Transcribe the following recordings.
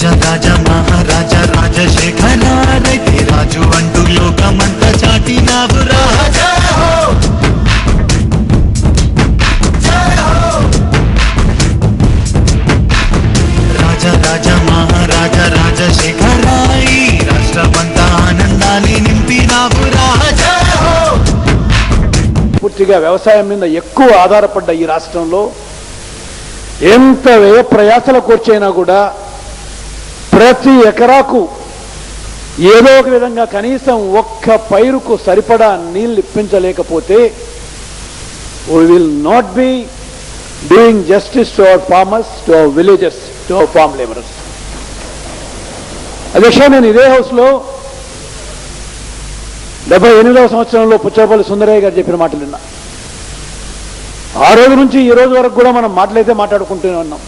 రాజా రాజా మహారాజా రాజశేఖర రెడ్డి రాజు అంటూ లోకమంతా చాటినావు రాజా రాజా రాజా మహారాజా రాజశేఖర ఈ రాష్ట్రమంతా ఆనందాన్ని నింపినావు రాజా. పూర్తిగా వ్యవసాయం మీద ఎక్కువ ఆధారపడ్డ ఈ రాష్ట్రంలో ఎంత వ్యయ ప్రయాసల కూర్చైనా కూడా ప్రతి ఎకరాకు ఏదో ఒక విధంగా కనీసం ఒక్క పైరుకు సరిపడా నీళ్ళు ఇప్పించలేకపోతే we will not be doing justice to our farmers, to our villagers, to our farm laborers. అధ్యక్ష, నేను ఇదే హౌస్లో 78వ సంవత్సరంలో పుచ్చలపల్లి సుందరయ్య గారు చెప్పిన మాటలు విన్నా. ఆ రోజు నుంచి ఈ రోజు వరకు కూడా మనం మాటలైతే మాట్లాడుకుంటూనే ఉన్నాం.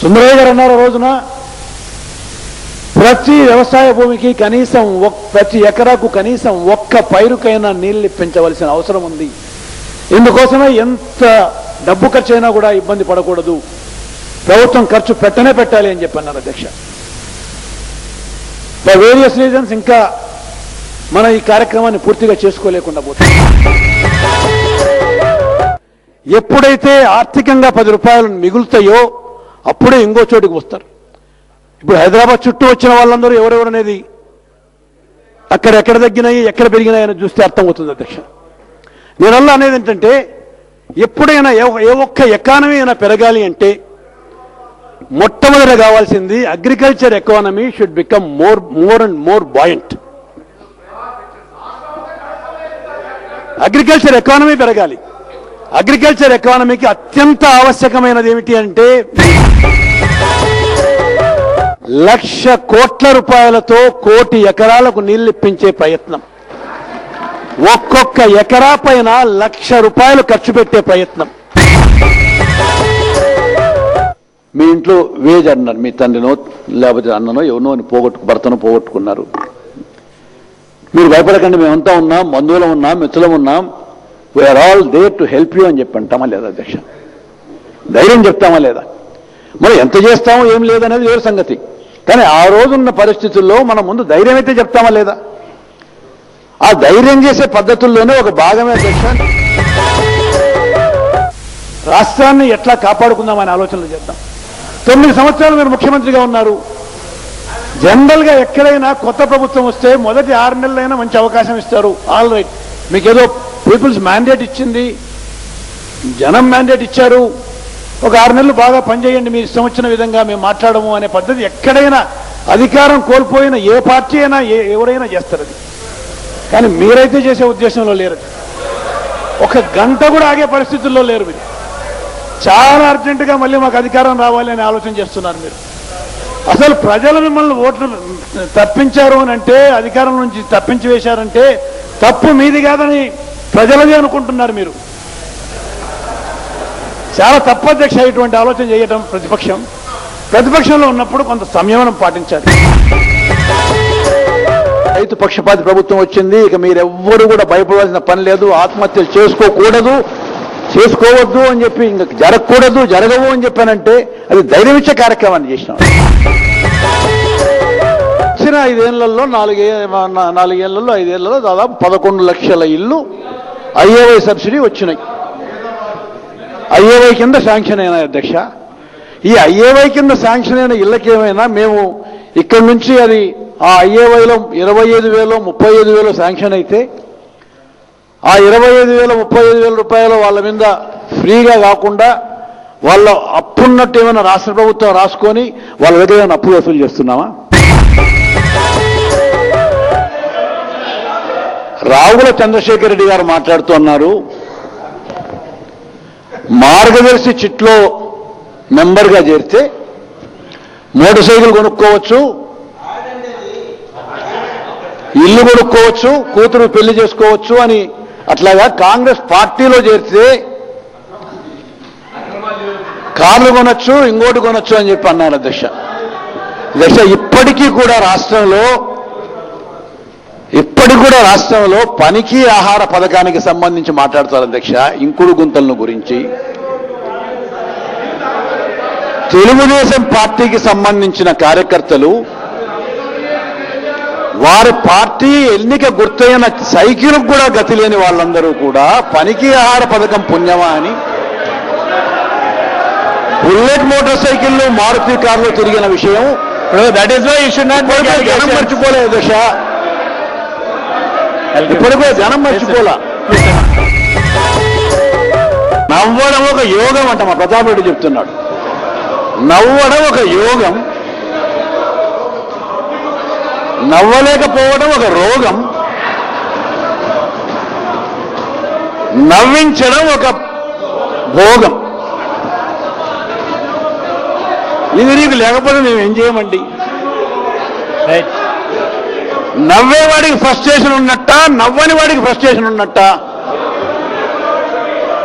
సుందరయ్య గారు అన్నారు ఆ రోజున ప్రతి వ్యవసాయ భూమికి కనీసం ప్రతి ఎకరాకు కనీసం ఒక్క పైరుకైనా నీళ్ళు ఇప్పించవలసిన అవసరం ఉంది. ఇందుకోసమే ఎంత డబ్బు ఖర్చు అయినా కూడా ఇబ్బంది పడకూడదు, ప్రభుత్వం ఖర్చు పెట్టాలి అని చెప్పన్నారు అధ్యక్ష. ఫర్ వేరియస్ రీజన్స్ ఇంకా మనం ఈ కార్యక్రమాన్ని పూర్తిగా చేసుకోలేకుండా పోతాం. ఎప్పుడైతే ఆర్థికంగా 10 రూపాయలు మిగులుతాయో అప్పుడే ఇంకో చోటుకు వస్తారు. ఇప్పుడు హైదరాబాద్ చుట్టూ వచ్చిన వాళ్ళందరూ ఎవరెవరు అనేది అక్కడ ఎక్కడ తగ్గినాయి ఎక్కడ పెరిగినాయి అని చూస్తే అర్థమవుతుంది అధ్యక్ష. నేనల్లా అనేది ఏంటంటే ఎప్పుడైనా ఏ ఒక్క ఎకానమీ అయినా పెరగాలి అంటే మొట్టమొదట కావాల్సింది agriculture economy should become more and more buoyant. Agriculture economy పెరగాలి. అగ్రికల్చర్ ఎకానమీకి అత్యంత ఆవశ్యకమైనది ఏమిటి అంటే 1,00,000 కోట్ల రూపాయలతో 1 కోటి ఎకరాలకు నీళ్లు ఇప్పించే ప్రయత్నం, ఒక్కొక్క ఎకరా పైన 1,00,000 రూపాయలు ఖర్చు పెట్టే ప్రయత్నం. మీ ఇంట్లో వేజ్ అన్నారు, మీ తండ్రినో లేకపోతే అన్ననో ఎవరినో భర్తను పోగొట్టుకున్నారు. మీరు భయపడకండి, మేమంతా ఉన్నాం, బంధువులం ఉన్నాం, మిత్రులం ఉన్నాం, we are all there to help you అని చెప్పి అంటామా లేదా అధ్యక్ష? ధైర్యం చెప్తామా లేదా? మరి ఎంత చేస్తామో ఏం లేదనేది వేరు సంగతి. కానీ ఆ రోజున్న పరిస్థితుల్లో మనం ముందు ధైర్యం అయితే చెప్తామా లేదా? ఆ ధైర్యం చేసే పద్ధతుల్లోనే ఒక భాగమే అధ్యక్ష రాష్ట్రాన్ని ఎట్లా కాపాడుకుందామనే ఆలోచనలు చేద్దాం. 9 సంవత్సరాలు మీరు ముఖ్యమంత్రిగా ఉన్నారు. జనరల్గా ఎక్కడైనా కొత్త ప్రభుత్వం వస్తే మొదటి 6 నెలలైనా మంచి అవకాశం ఇస్తారు. ఆల్ రైట్, మీకేదో పీపుల్స్ మ్యాండేట్ ఇచ్చింది, జనం మ్యాండేట్ ఇచ్చారు, ఒక 6 నెలలు బాగా పనిచేయండి, మీరు ఇష్టం వచ్చిన విధంగా మేము మాట్లాడము అనే పద్ధతి ఎక్కడైనా అధికారం కోల్పోయిన ఏ పార్టీ అయినా ఎవరైనా చేస్తారు అది. కానీ మీరైతే చేసే ఉద్దేశంలో లేరు. ఒక గంట కూడా ఆగే పరిస్థితుల్లో లేరు. మీరు చాలా అర్జెంటుగా మళ్ళీ మాకు అధికారం రావాలి అని ఆలోచన చేస్తున్నారు. మీరు అసలు ప్రజలు మిమ్మల్ని ఓట్లు తప్పించారు అని అంటే, అధికారం నుంచి తప్పించి వేశారంటే తప్పు మీది కాదని ప్రజలదే అనుకుంటున్నారు. మీరు చాలా తప్పు అధ్యక్ష ఇటువంటి ఆలోచన చేయటం. ప్రతిపక్షంలో ఉన్నప్పుడు కొంత సంయమనం పాటించాలి. రైతు పక్షపాతి ప్రభుత్వం వచ్చింది, ఇక మీరెవ్వరూ కూడా భయపడాల్సిన పని లేదు, ఆత్మహత్యలు చేసుకోవద్దు అని చెప్పి, ఇంక జరగవు అని చెప్పానంటే అది ధైర్యం ఇచ్చే కార్యక్రమాన్ని చేసినాం. వచ్చిన 5 ఏళ్లలో 4 ఏళ్లలో 5 ఏళ్లలో దాదాపు 11 లక్షల ఇళ్ళు ఐఏవై సబ్సిడీ వచ్చినాయి. ఐఏవై కింద శాంక్షన్ అయినాయి అధ్యక్ష. ఈ ఐఏవై కింద శాంక్షన్ అయిన ఇళ్ళకి ఏమైనా మేము ఇక్కడి నుంచి అది ఆ ఐఏవైలో 25,000 35,000 శాంక్షన్ అయితే ఆ 25,000 35,000 రూపాయలు వాళ్ళ మీద ఫ్రీగా కాకుండా వాళ్ళ అప్పున్నట్టు ఏమైనా రాష్ట్ర ప్రభుత్వం రాసుకొని వాళ్ళ దగ్గర ఏమైనా అప్పు వసూలు చేస్తున్నామా? రావుల చంద్రశేఖర్ రెడ్డి గారు మాట్లాడుతున్నారు, మార్గదర్శి చిట్లో మెంబర్గా చేరితే మోటార్ సైకిల్ కొనుక్కోవచ్చు, ఇల్లు కొనుక్కోవచ్చు, కూతురు పెళ్లి చేసుకోవచ్చు అని. అట్లాగా కాంగ్రెస్ పార్టీలో చేరితే కార్లు కొనొచ్చు, ఇంకోటి కొనొచ్చు అని చెప్పి అన్నారు అధ్యక్ష. ఇప్పటికీ కూడా రాష్ట్రంలో పనికి ఆహార పథకానికి సంబంధించి మాట్లాడుతారు అధ్యక్ష. ఇంకుడు గుంతలను గురించి తెలుగుదేశం పార్టీకి సంబంధించిన కార్యకర్తలు వారి పార్టీ ఎన్నిక గుర్తయిన సైకిల్ కూడా గతి లేని వాళ్ళందరూ కూడా పనికి ఆహార పథకం పుణ్యమా అని బుల్లెట్ మోటార్ సైకిళ్ళు మారుతి కార్లు తిరిగిన విషయం that is why you should not జనం మర్చిపోలేదు దశ ఇప్పటికే జనం మర్చిపోలా నవ్వడం ఒక యోగం అంట మా ప్రతాప్ రెడ్డి చెప్తున్నాడు. నవ్వడం ఒక యోగం, నవ్వలేకపోవడం ఒక రోగం, నవ్వించడం ఒక భోగం. ఇది నీకు లేకపోతే మేము ఏం చేయమండి? నవ్వేవాడికి ఫ్రస్ట్రేషన్ ఉన్నట్ట, నవ్వని వాడికి ఫ్రస్ట్రేషన్ ఉన్నట్ట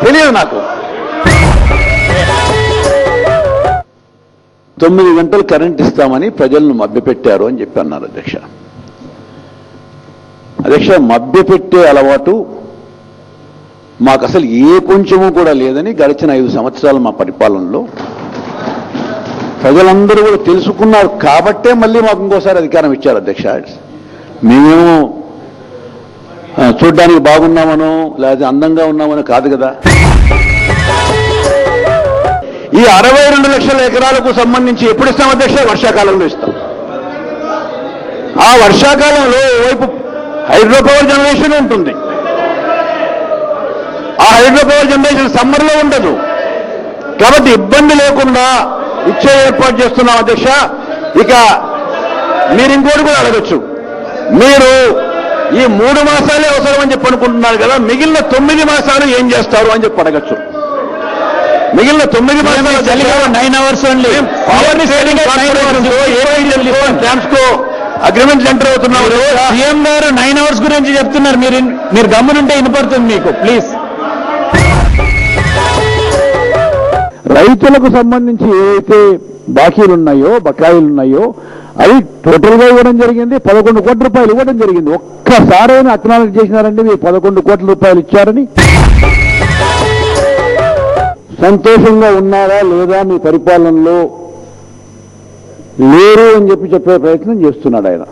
తెలియదు నాకు. 9 గంటలు కరెంట్ ఇస్తామని ప్రజలను మభ్యపెట్టారు అని చెప్పి అన్నారు అధ్యక్ష. అధ్యక్ష, మభ్యపెట్టే అలవాటు మాకు అసలు ఏ కొంచెము కూడా లేదని గడిచిన 5 సంవత్సరాలు మా పరిపాలనలో ప్రజలందరూ కూడా తెలుసుకున్నారు కాబట్టే మళ్ళీ మాకు ఇంకోసారి అధికారం ఇచ్చారు అధ్యక్ష. మేమేమో చూడ్డానికి బాగున్నామనో లేదా అందంగా ఉన్నామనో కాదు కదా. ఈ 62 లక్షల ఎకరాలకు సంబంధించి ఎప్పుడు ఇస్తాం అధ్యక్ష? వర్షాకాలంలో ఇస్తాం. ఆ వర్షాకాలంలో ఓవైపు హైడ్రో పవర్ జనరేషన్ ఉంటుంది. ఆ హైడ్రో పవర్ జనరేషన్ సమ్మర్లో ఉండదు కాబట్టి ఇబ్బంది లేకుండా ఇచ్చే ఏర్పాటు చేస్తున్నాం అధ్యక్ష. ఇక మీరు ఇంకోటి కూడా అడగచ్చు, మీరు ఈ 3 మాసాలే అవసరం అని చెప్పి అనుకుంటున్నారు కదా, మిగిలిన 9 మాసాలు ఏం చేస్తారు అని చెప్పి అడగచ్చు. మిగిలిన 9 మాసాలు 9 hours only Transco agreement enter అవుతున్నారు. సీఎం గారు 9 అవర్స్ గురించి చెప్తున్నారు, మీరు గమ్మునుంటే వినపడుతుంది మీకు ప్లీజ్. రైతులకు సంబంధించి ఏవైతే బాకీలున్నాయో బకాయిలున్నాయో అవి టోటల్గా ఇవ్వడం జరిగింది. 11 కోట్ల రూపాయలు ఇవ్వడం జరిగింది. ఒక్కసారైనా అక్నాలెడ్జ్ చేసినారండి మీరు 11 కోట్ల రూపాయలు ఇచ్చారని? సంతోషంగా ఉన్నారా లేదా మీ పరిపాలనలో? లేరు అని చెప్పే ప్రయత్నం చేస్తున్నాడు ఆయన.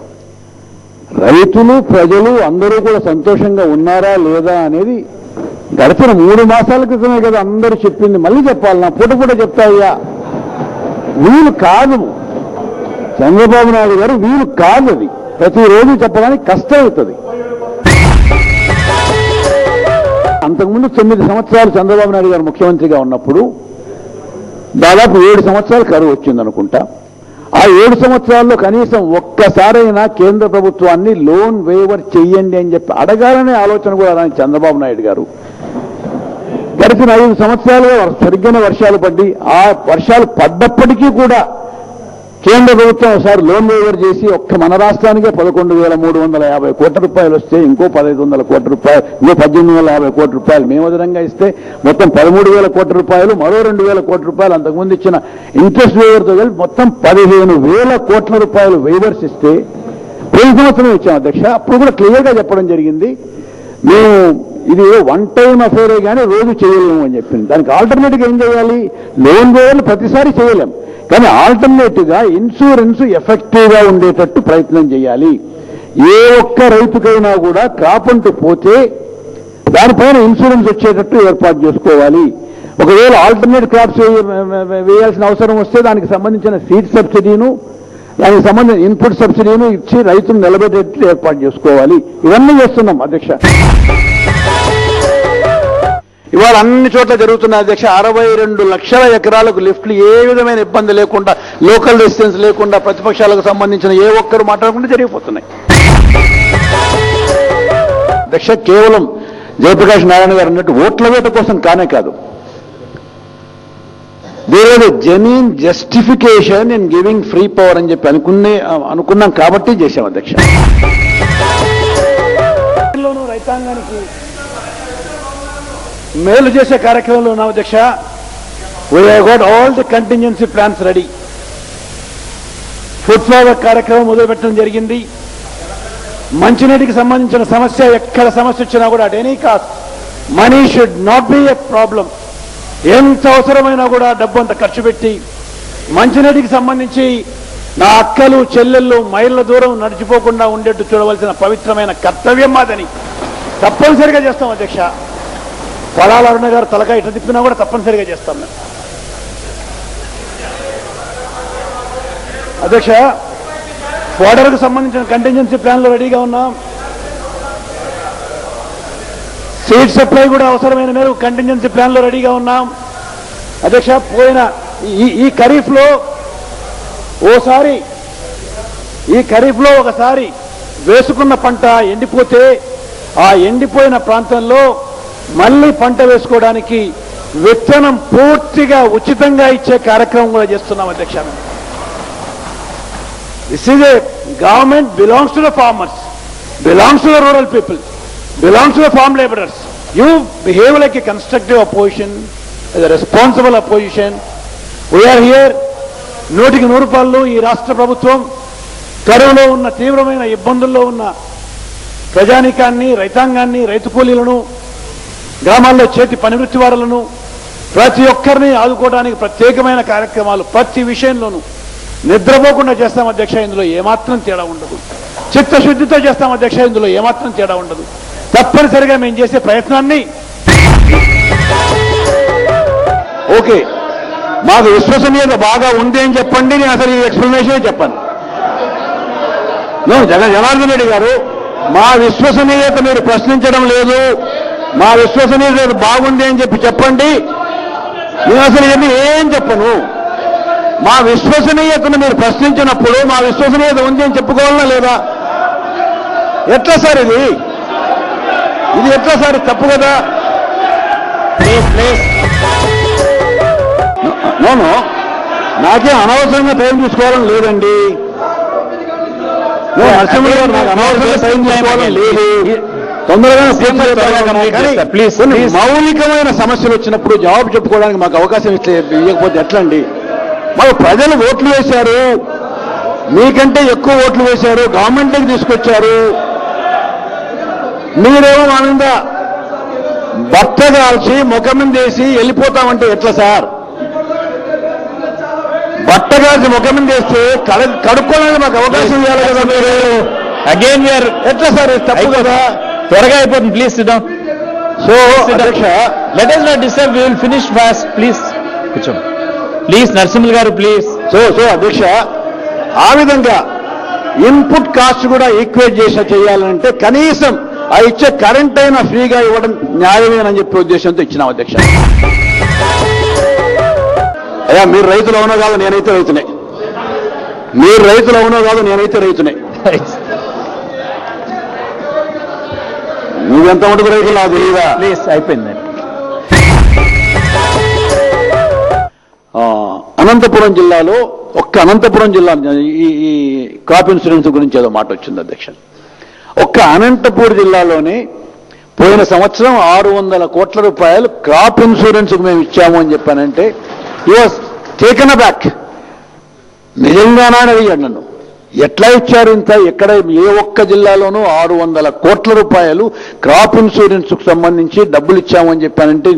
రైతులు ప్రజలు అందరూ కూడా సంతోషంగా ఉన్నారా లేదా అనేది గడిచిన 3 మాసాల క్రితమే కదా అందరూ చెప్పింది. మళ్ళీ చెప్పాలి, నా పూట చెప్తాయ్యా. వీలు కాదు చంద్రబాబు నాయుడు గారు, వీలు కాదు. అది ప్రతిరోజు చెప్పడానికి కష్టం అవుతుంది. అంతకుముందు 9 సంవత్సరాలు చంద్రబాబు నాయుడు గారు ముఖ్యమంత్రిగా ఉన్నప్పుడు దాదాపు 7 సంవత్సరాలు కరువు వచ్చిందనుకుంటా. ఆ 7 సంవత్సరాల్లో కనీసం ఒక్కసారైనా కేంద్ర ప్రభుత్వాన్ని లోన్ వేవర్ చెయ్యండి అని చెప్పి అడగాలనే ఆలోచన కూడా రాని చంద్రబాబు నాయుడు గారు గడిచిన 5 సంవత్సరాలుగా సరిగ్గానే వర్షాలు పడ్డి, ఆ వర్షాలు పడ్డప్పటికీ కూడా కేంద్ర ప్రభుత్వం ఒకసారి లోన్ వేవర్ చేసి మన రాష్ట్రానికే 11,350 కోట్ల రూపాయలు వస్తే ఇంకో 1,500 కోట్ల రూపాయలు, ఇంకో 1,850 కోట్ల రూపాయలు మేము అదనంగా ఇస్తే మొత్తం 13,000 కోట్ల రూపాయలు, మరో 2,000 కోట్ల రూపాయలు అంతకుముందు ఇచ్చిన ఇంట్రెస్ట్ వేవర్తో కలిపి మొత్తం 15,000 కోట్ల రూపాయలు వేవర్స్ ఇస్తే పోయిన సంవత్సరం ఇచ్చాం అధ్యక్ష. అప్పుడు కూడా క్లియర్గా చెప్పడం జరిగింది, మేము ఇది 1 టైం అఫేరే కానీ రోజు చేయలేము అని చెప్పింది. దానికి ఆల్టర్నేటివ్గా ఏం చేయాలి? లోన్ వేవర్లు ప్రతిసారి చేయలేం కానీ ఆల్టర్నేటివ్గా ఇన్సూరెన్స్ ఎఫెక్టివ్గా ఉండేటట్టు ప్రయత్నం చేయాలి. ఏ ఒక్క రైతుకైనా కూడా క్రాప్ అంటూ పోతే దానిపైన ఇన్సూరెన్స్ వచ్చేటట్టు ఏర్పాటు చేసుకోవాలి. ఒకవేళ ఆల్టర్నేట్ క్రాప్స్ వేయాల్సిన అవసరం వస్తే దానికి సంబంధించిన సీడ్ సబ్సిడీను, దానికి సంబంధించిన ఇన్పుట్ సబ్సిడీను ఇచ్చి రైతును నిలబెట్టేటట్టు ఏర్పాటు చేసుకోవాలి. ఇవన్నీ చేస్తున్నాం అధ్యక్ష. ఇవాళ అన్ని చోట్ల జరుగుతున్న అధ్యక్ష 62 లక్షల ఎకరాలకు లిఫ్ట్లు ఏ విధమైన ఇబ్బంది లేకుండా, లోకల్ రెసిడెన్స్ లేకుండా, ప్రతిపక్షాలకు సంబంధించిన ఏ ఒక్కరు మాట్లాడకుండా జరిగిపోతున్నాయి అధ్యక్ష. కేవలం జయప్రకాష్ నారాయణ గారు అన్నట్టు ఓట్ల వేట కోసం కానే కాదు, there was a genuine justification in giving free power అని చెప్పి అనుకున్నాం కాబట్టి చేశాం అధ్యక్ష. రైతాంగానికి మేలు చేసే కార్యక్రమంలో ఉన్నాం అధ్యక్ష. We have got all the contingency plans ready. Food forward కార్యక్రమం మొదలుపెట్టడం జరిగింది. మంచినీటికి సంబంధించిన సమస్య, ఎక్కడ సమస్య వచ్చినా కూడా at any cost money should not be a problem. ఎంత అవసరమైనా కూడా డబ్బు అంత ఖర్చు పెట్టి మంచినీటికి సంబంధించి నా అక్కలు చెల్లెళ్ళు మైళ్ళ దూరం నడిచిపోకుండా ఉండేట్టు చూడవలసిన పవిత్రమైన కర్తవ్యం మాదని తప్పనిసరిగా చేస్తాం అధ్యక్ష. పొలాల అరుణ గారు తలకాయ ఇట్లా తిప్పినా కూడా తప్పనిసరిగా చేస్తాం మేము. అధ్యక్ష, బోర్డర్కు సంబంధించిన కంటింజెన్సీ ప్లాన్లు రెడీగా ఉన్నాం. సీడ్ సప్లై కూడా అవసరమైన మేరకు కంటింజెన్సీ ప్లాన్లు రెడీగా ఉన్నాం. అధ్యక్ష, పోయిన ఈ ఖరీఫ్లో ఒకసారి వేసుకున్న పంట ఎండిపోతే ఆ ఎండిపోయిన ప్రాంతంలో మళ్ళీ పంట వేసుకోవడానికి విత్తనం పూర్తిగా ఉచితంగా ఇచ్చే కార్యక్రమం కూడా చేస్తున్నాం అధ్యక్ష. This is a government belongs to the farmers, belongs to the rural people, belongs to the farm laborers. You behave like a constructive opposition, as a responsible opposition. We are here. 100% ఈ రాష్ట్ర ప్రభుత్వం కరువులో ఉన్న తీవ్రమైన ఇబ్బందుల్లో ఉన్న ప్రజానీకాన్ని, రైతాంగాన్ని, రైతు కూలీలను, గ్రామాల్లో చేతి పనివృత్తి వారులను ప్రతి ఒక్కరిని ఆదుకోవడానికి ప్రత్యేకమైన కార్యక్రమాలు ప్రతి విషయంలోనూ నిద్రపోకుండా చేస్తాం అధ్యక్ష. ఇందులో ఏమాత్రం తేడా ఉండదు. చిత్తశుద్ధితో చేస్తాం అధ్యక్ష. ఇందులో ఏమాత్రం తేడా ఉండదు. తప్పనిసరిగా మేము చేసే ప్రయత్నాన్ని ఓకే మాకు విశ్వసనీయత బాగా ఉంది అని చెప్పండి. నేను అసలు ఈ ఎక్స్ప్లెనేషన్ చెప్పాను. జనార్దన్ రెడ్డి గారు, మా విశ్వసనీయత మీరు ప్రశ్నించడం లేదు, మా విశ్వసనీయత బాగుంది అని చెప్పండి. నేను అసలు ఇవన్నీ ఏం చెప్పను. మా విశ్వసనీయతను మీరు ప్రశ్నించినప్పుడు మా విశ్వసనీయత ఉంది అని చెప్పుకోవాలన్నా లేదా? ఎట్లా సార్ ఇది ఎట్లా సార్? తప్పు కదా. నోను నాకే అనవసరంగా టైం తీసుకోవాలని లేదండి. నరసింహ గారు, నాకు అనవసరంగా టైం తీసుకోవాలని లేదు. తొందరగా మౌలికమైన సమస్యలు వచ్చినప్పుడు జవాబు చెప్పుకోవడానికి మాకు అవకాశం ఇవ్వకపోతే ఎట్లా అండి? మాకు ప్రజలు ఓట్లు వేశారు, మీకంటే ఎక్కువ ఓట్లు వేశారు, గవర్నమెంట్కి తీసుకొచ్చారు. మీరేమో మా మీద బట్ట కాల్చి ముఖం వేసి వెళ్ళిపోతామంటే ఎట్లా సార్? బట్ట కాల్చి ముఖం వేస్తే కడుక్కోవడానికి మాకు అవకాశం ఇవ్వాలి కదా మీరు. అగైన్ ఎట్లా సార్? తప్పు కదా. త్వరగా అయిపోతుంది. Please SIT down. సో అధ్యక్ష, let us not disturb, we will finish fast. Please కూర్చోండి. ప్లీజ్ నరసింహులు గారు ప్లీజ్. సో అధ్యక్ష, ఆ విధంగా ఇన్పుట్ కాస్ట్ కూడా ఈక్వేట్ చేయాలంటే కనీసం ఆ ఇచ్చే కరెంట్ అయినా ఫ్రీగా ఇవ్వడం న్యాయమేనని చెప్పే ఉద్దేశంతో ఇచ్చినాం అధ్యక్ష. అయ్యా, మీరు రైతులు అవునో కాదు, నేనైతే రైతునే. మీరు రైతులు అవునో కాదు, నేనైతే రైతునే. నువ్వెంత మటుకు రైతులు నాకు తెలియదా? ప్లీజ్ అయిపోయింది. అనంతపురం జిల్లాలో అనంతపురం జిల్లా ఈ క్రాప్ ఇన్సూరెన్స్ గురించి ఏదో మాట వచ్చింది అధ్యక్ష. అనంతపూర్ జిల్లాలోనే పోయిన సంవత్సరం 600 కోట్ల రూపాయలు క్రాప్ ఇన్సూరెన్స్ మేము ఇచ్చాము అని చెప్పానంటే ఈ వాజ్ టేకెన్ అబ్యాక్. నిజంగానా అని అడిగాడు నన్ను. ఎట్లా ఇచ్చారు ఇంత? ఎక్కడ ఏ ఒక్క జిల్లాలోనూ 600 కోట్ల రూపాయలు క్రాప్ ఇన్సూరెన్స్ కు సంబంధించి డబ్బులు ఇచ్చాము అని చెప్పానంటే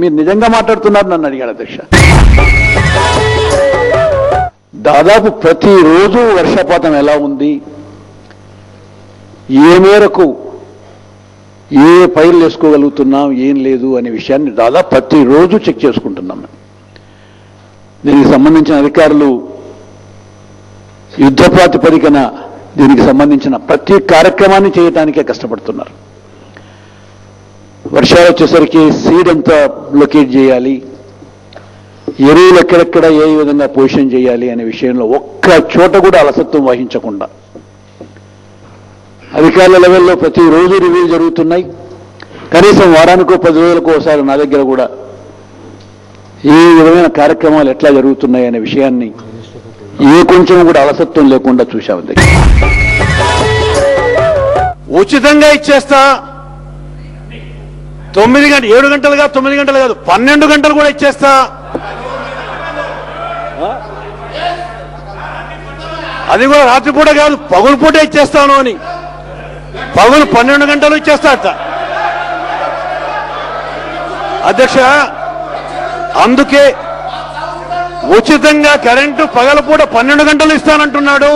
మీరు నిజంగా మాట్లాడుతున్నారు నన్ను అడిగాడు అధ్యక్ష. దాదాపు ప్రతిరోజు వర్షపాతం ఎలా ఉంది, ఏ మేరకు ఏ పైర్లు వేసుకోగలుగుతున్నాం, ఏం లేదు అనే విషయాన్ని దాదాపు ప్రతిరోజు చెక్ చేసుకుంటున్నాం. దీనికి సంబంధించిన అధికారులు యుద్ధ ప్రాతిపదికన దీనికి సంబంధించిన ప్రతి కార్యక్రమాన్ని చేయడానికే కష్టపడుతున్నారు. వర్షాలు వచ్చేసరికి సీడ్ ఎంత లొకేట్ చేయాలి, ఎరువులు ఎక్కడెక్కడ ఏ విధంగా పొజిషన్ చేయాలి అనే విషయంలో ఒక్క చోట కూడా అలసత్వం వహించకుండా అధికారుల లెవెల్లో ప్రతిరోజు రివ్యూ జరుగుతున్నాయి. కనీసం వారానికో 10 రోజులకో ఒకసారి నా దగ్గర కూడా ఏ విధమైన కార్యక్రమాలు ఎట్లా జరుగుతున్నాయి అనే విషయాన్ని ఏ కొంచెం కూడా అలసత్వం లేకుండా చూశాం. ఉచితంగా ఇచ్చేస్తా 7 గంటలు కాదు, 9 గంటలు కాదు, 12 గంటలు కూడా ఇచ్చేస్తా. అది కూడా రాత్రిపూట కాదు, పగులుపూట ఇచ్చేస్తాను అని. పగులు 12 గంటలు ఇచ్చేస్తా అధ్యక్ష. అందుకే ఉచితంగా కరెంటు పగలపూట 12 గంటలు ఇస్తానంటున్నాడు.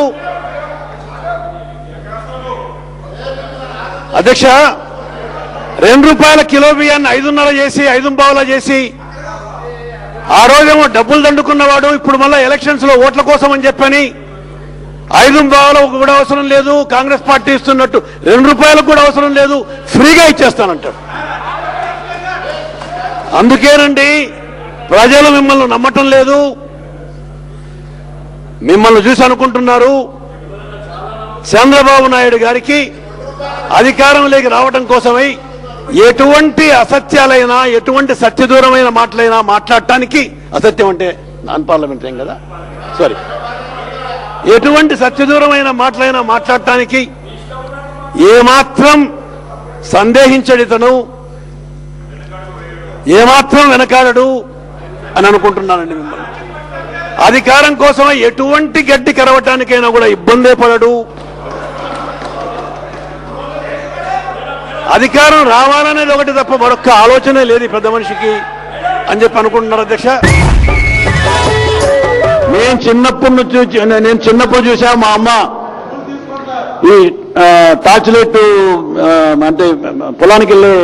అధ్యక్ష, ₹2 కిలో బియ్యాన్ని 5.5 చేసి 5.25 చేసి ఆ రోజేమో డబ్బులు దండుకున్నవాడు ఇప్పుడు మళ్ళా ఎలక్షన్స్ లో ఓట్ల కోసం అని చెప్పని 5.25 కూడా అవసరం లేదు, కాంగ్రెస్ పార్టీ ఇస్తున్నట్టు ₹2 కూడా అవసరం లేదు, ఫ్రీగా ఇచ్చేస్తానంటాడు. అందుకేనండి ప్రజలు మిమ్మల్ని నమ్మటం లేదు, మిమ్మల్ని చూసి అనుకుంటున్నారు చంద్రబాబు నాయుడు గారికి అధికారంలోకి రావడం కోసమై ఎటువంటి అసత్యాలైనా ఎటువంటి సత్యదూరమైన మాటలైనా మాట్లాడటానికి, అసత్యం అంటే నాన్ పార్లమెంటరీ కదా, సారీ, ఎటువంటి సత్యదూరమైన మాటలైనా మాట్లాడటానికి ఏమాత్రం సందేహించడితను, ఏమాత్రం వెనకాడడు అని అనుకుంటున్నానండి. మిమ్మల్ని అధికారం కోసమే ఎటువంటి గడ్డి కరవటానికైనా కూడా ఇబ్బందే పడడు. అధికారం రావాలనేది ఒకటి తప్ప మరొక్క ఆలోచనే లేదు ఈ పెద్ద మనిషికి అని చెప్పి అనుకుంటున్నారు. అధ్యక్ష, నేను చిన్నప్పుడు చూసా మా అమ్మ ఈ టార్చ్ లైట్ అంటే పొలానికి వెళ్ళే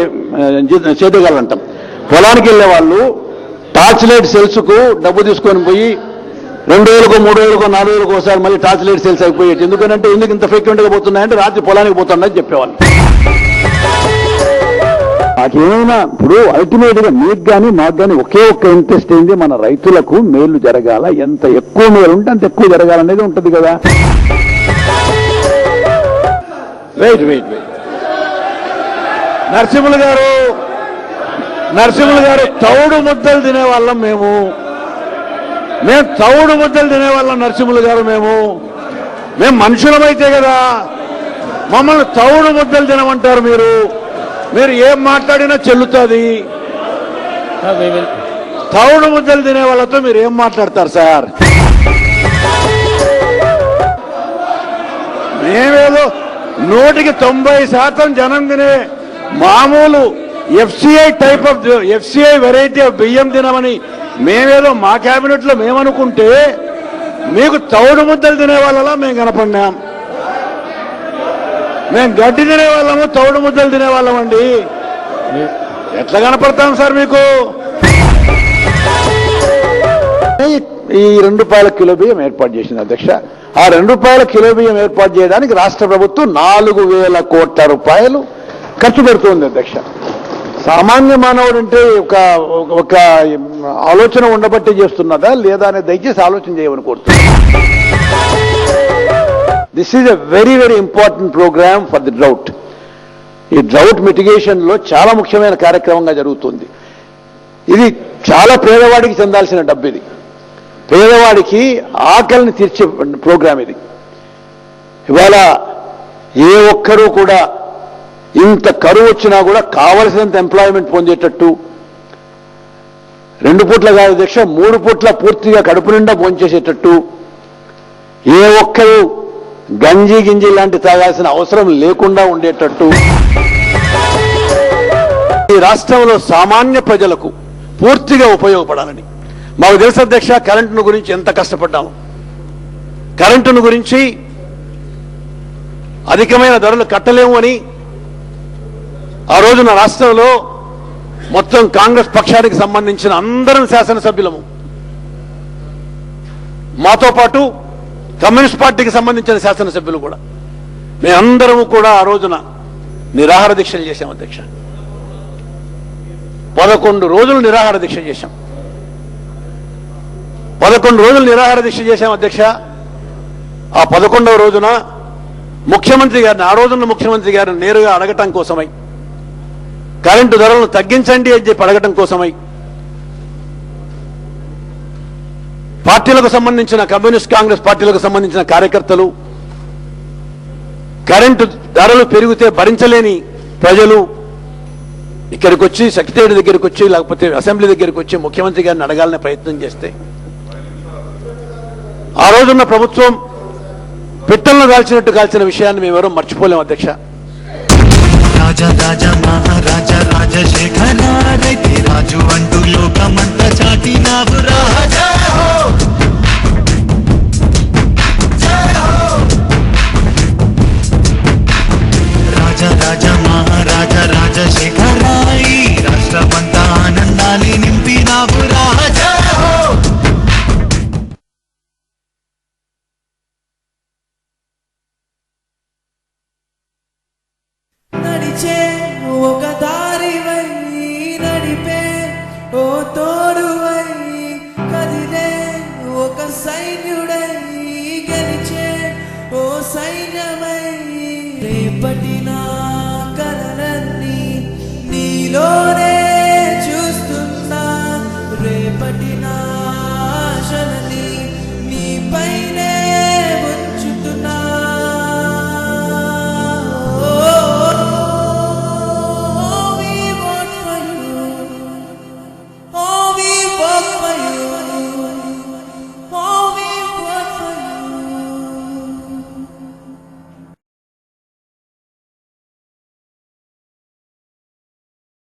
చేతుగాలు అంటాం, పొలానికి వెళ్ళే వాళ్ళు టార్చ్ లైట్ సెల్స్ కు డబ్బు తీసుకొని పోయి 2 రోజులకో 3 రోజులకో 4 రోజులకో ఒకసారి మళ్ళీ టార్చ్ లైట్ సెల్స్ అయిపోయేది. ఎందుకంటే ఎందుకు ఇంత ఫ్రీక్వెంట్ గా పోతున్నాయంటే రాత్రి పొలానికి పోతున్నాయని చెప్పేవాళ్ళు. నాకేమైనా ఇప్పుడు అల్టిమేట్ గా మీకు కానీ మాకు కానీ ఒకే ఒక్క ఇంట్రెస్ట్ ఏంది, మన రైతులకు మేలు జరగాల, ఎంత ఎక్కువ మేలు ఉంటే అంత ఎక్కువ జరగాలనేది ఉంటుంది కదా. వెయిట్ నరసింహులు గారు తౌడు ముద్దలు తినేవాళ్ళం మేము తౌడు ముద్దలు తినేవాళ్ళం నరసింహులు గారు. మేము మనుషులమైతే కదా మమ్మల్ని తౌడు ముద్దలు తినమంటారు. మీరు ఏం మాట్లాడినా చెల్లుతుంది. తౌడు ముద్దలు తినే వాళ్ళతో మీరు ఏం మాట్లాడతారు సార్? మేమేదో 100% జనం తినే మామూలు FCI type of FCI variety of బియ్యం తినమని మేమేదో మా క్యాబినెట్ లో మేమనుకుంటే మీకు తౌడు ముద్దలు తినే వాళ్ళలా మేము కనపడినాం. మేము గడ్డి తినేవాళ్ళము, తౌడు ముద్దలు తినేవాళ్ళం అండి. ఎట్లా కనపడతాం సార్ మీకు? ఈ ₹2 కిలో బియ్యం ఏర్పాటు చేసింది అధ్యక్ష. ఆ ₹2 కిలో బియ్యం ఏర్పాటు చేయడానికి రాష్ట్ర ప్రభుత్వం 4,000 కోట్ల రూపాయలు ఖర్చు పెడుతుంది అధ్యక్ష. సామాన్య మానవుడు అంటే ఒక ఆలోచన ఉండబట్టి చేస్తున్నదా లేదా అనేది దయచేసి ఆలోచన చేయమని కోరుతున్నాను. This is a very important programme for the drought. ఈ డ్రౌట్ మిటిగేషన్ లో చాలా ముఖ్యమైన కార్యక్రమంగా జరుగుతుంది. ఇది చాలా పేదవాడికి చెందాల్సిన డబ్బు. ఇది పేదవాడికి ఆకలిని తీర్చే ప్రోగ్రాం ఇది. ఇవాళ ఏ ఒక్కరూ కూడా ఇంత కరువు వచ్చినా కూడా కావలసినంత ఎంప్లాయ్మెంట్ పొందేటట్టు 2 పూట్ల కాదు అధ్యక్ష, 3 పూట్ల పూర్తిగా కడుపు నిండా భోంచేసేటట్టు, ఏ ఒక్కరు గింజి లాంటి తాగాల్సిన అవసరం లేకుండా ఉండేటట్టు ఈ రాష్ట్రంలో సామాన్య ప్రజలకు పూర్తిగా ఉపయోగపడాలని మాకు తెలుసు అధ్యక్ష. కరెంటును గురించి ఎంత కష్టపడ్డాము, కరెంటును గురించి అధికమైన ధరలు కట్టలేము అని ఆ రోజున రాష్ట్రంలో మొత్తం కాంగ్రెస్ పక్షానికి సంబంధించిన అందరం శాసనసభ్యులము, మాతో పాటు కమ్యూనిస్ట్ పార్టీకి సంబంధించిన శాసనసభ్యులు కూడా మేమందరము కూడా ఆ రోజున నిరాహార దీక్షలు చేశాం అధ్యక్ష. 11 రోజులు నిరాహార దీక్ష చేశాం. 11 రోజులు నిరాహార దీక్ష చేశాం అధ్యక్ష. ఆ 11వ రోజున ముఖ్యమంత్రి గారిని, ఆ రోజున్న ముఖ్యమంత్రి గారిని నేరుగా అడగటం కోసమై, కరెంటు ధరలను తగ్గించండి అని చెప్పి అడగటం కోసమై పార్టీలకు సంబంధించిన కమ్యూనిస్ట్ కాంగ్రెస్ పార్టీలకు సంబంధించిన కార్యకర్తలు, కరెంటు ధరలు పెరిగితే భరించలేని ప్రజలు ఇక్కడికి వచ్చి సెక్రటరీ దగ్గరికి వచ్చి లేకపోతే అసెంబ్లీ దగ్గరికి వచ్చి ముఖ్యమంత్రి గారిని అడగాలనే ప్రయత్నం చేస్తే ఆ రోజున్న ప్రభుత్వం పిట్టలను కాల్చిన విషయాన్ని మేమెవరూ మర్చిపోలేం అధ్యక్ష. రాజా రాజా మహారాజా రాజశేఖర రెడ్డి రాజు అంటూ లోకమంతా చాటినావు రాజా. సైన్యుడై గెలిచే ఓ సైన్యమై